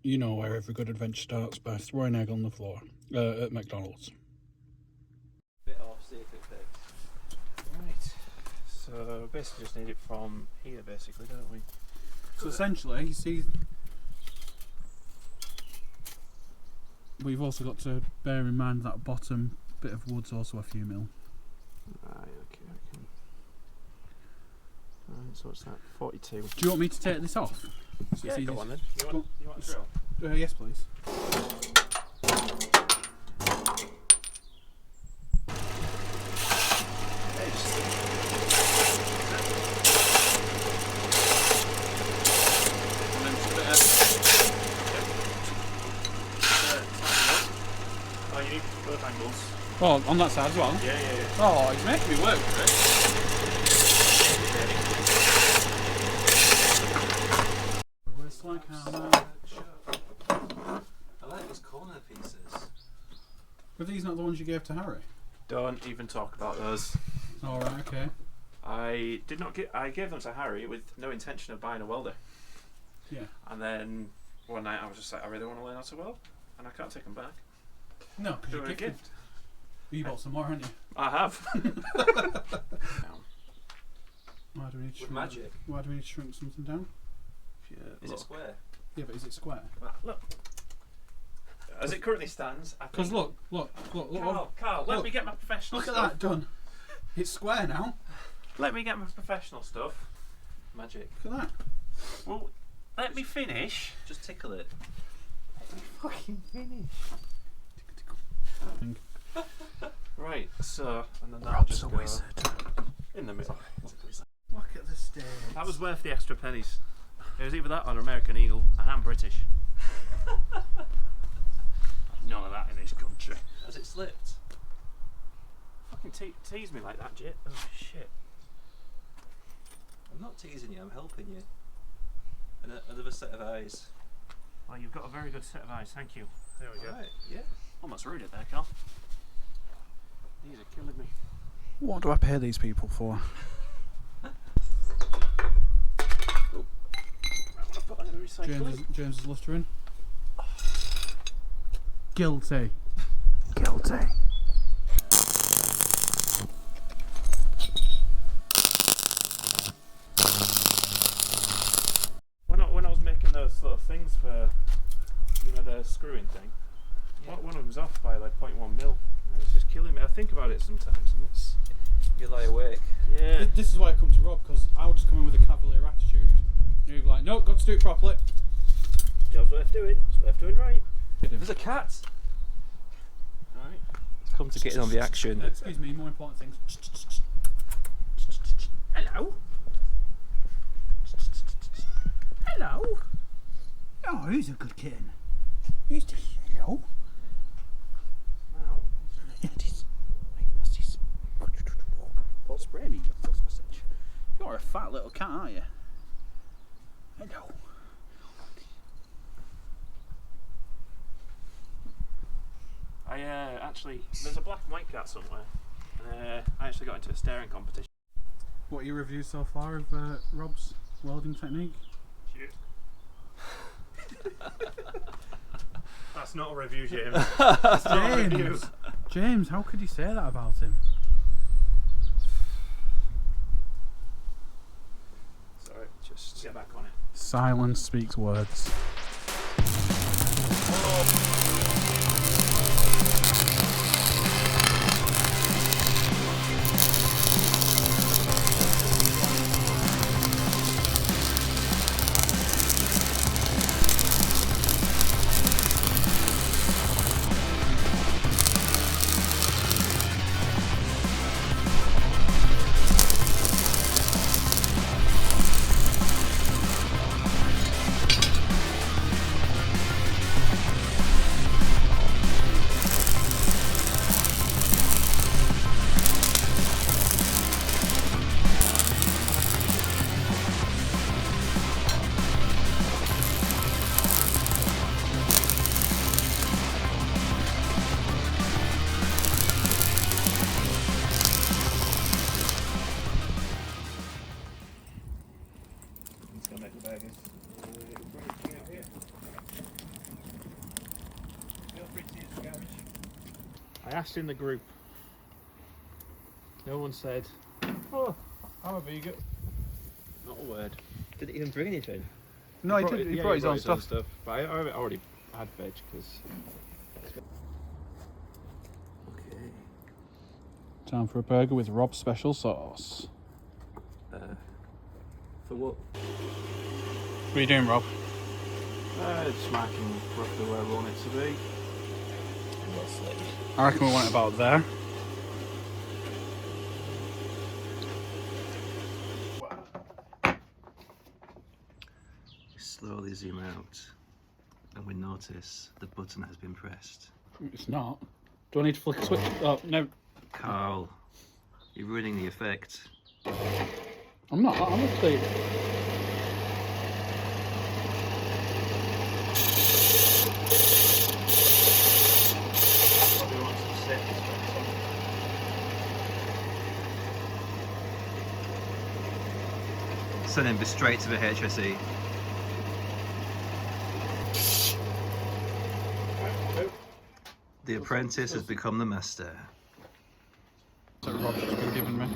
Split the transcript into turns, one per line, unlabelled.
You know where every good adventure starts, by throwing egg on the floor at McDonald's.
Bit off, see if it fits.
Right. So basically just need it from here basically, don't we?
So essentially, you see, we've also got to bear in mind that bottom bit of wood's also a few mil.
Right, okay. Right, so what's that? 42.
Do you want me to take this off? So
Yeah,
it's
go
easy-
on then. You want a drill?
Yes, please.
Oh, you need both angles.
Oh, on that side as well?
Yeah.
Oh, he's making me work for it.
I like those corner pieces.
Were these not the ones you gave to Harry?
Don't even talk about those.
Alright, okay.
I gave them to Harry with no intention of buying a welder.
Yeah.
And then one night I was just like, I really want to learn how to weld, and I can't take them back.
No, because
They
you
were a
gifted.
gift.
You bought some more, haven't you?
I have.
Why do we need to
With
shrink,
magic.
Why do we need to shrink something down?
Is it square?
Yeah, but is it square?
Look. As it currently stands, I
Because
think...
look.
Carl, let
Look.
me get my professional
Look at
stuff.
that, done. It's square now.
Let me get my professional stuff.
Magic.
Look at that.
Well, let me finish.
Just tickle it.
Fucking finish. Right, so, and then that'll just go in the middle.
Look at the stage.
That was worth the extra pennies. It was either that or American Eagle, and I'm British. None of that in this country.
Has it slipped?
Fucking tease me like that, Jit. Oh shit.
I'm not teasing you, I'm helping you. And another set of eyes.
Well, you've got a very good set of eyes, thank you. There we go.
Right, yeah.
Almost ruined it there, Carl. These are killing me.
What do I pay these people for?
Put that in the recycling.
James is Listerine. Guilty. Guilty.
When I was making those sort of things for, the screwing thing, one of them's off by like 0.1 mil. It's just killing me. I think about it sometimes, and it's...
You lie awake.
Yeah.
This is why I come to Rob, because I would just come in with a cavalier attitude. You'd be like, nope, got to do it properly.
Job's worth doing. It's worth doing right.
There's a cat!
Alright.
It's come to get in on the action.
Excuse me, more important things.
Hello. Hello.
Oh, who's a good kitten? Who's this? Hello?
Now.
Don't spray me, you sausage. You're a fat little cat, aren't you? Hello.
Actually, there's a black and white cat somewhere. I actually got into a staring competition.
What are your reviews so far of Rob's welding technique?
Shit. That's not a review, James.
James! James, how could you say that about him?
Sorry, just get back on it.
Silence speaks words.
I asked in the group. No one said, "Oh, I'm a vegan." Not a word.
Did he even bring anything?
No, he did. He brought his own stuff.
But I already had veg because.
Okay.
Time for a burger with Rob's special sauce.
For what?
What are you doing, Rob?
It's marking roughly where I want it to be.
I reckon we want it about there.
We slowly zoom out and we notice the button has been pressed.
It's not. Do I need to flick a switch? Oh, no.
Carl, you're ruining the effect.
I'm not, honestly.
Probably want some safety specs on.
Send him straight to the HSE. The apprentice has become the master.
That Rob's just been given me.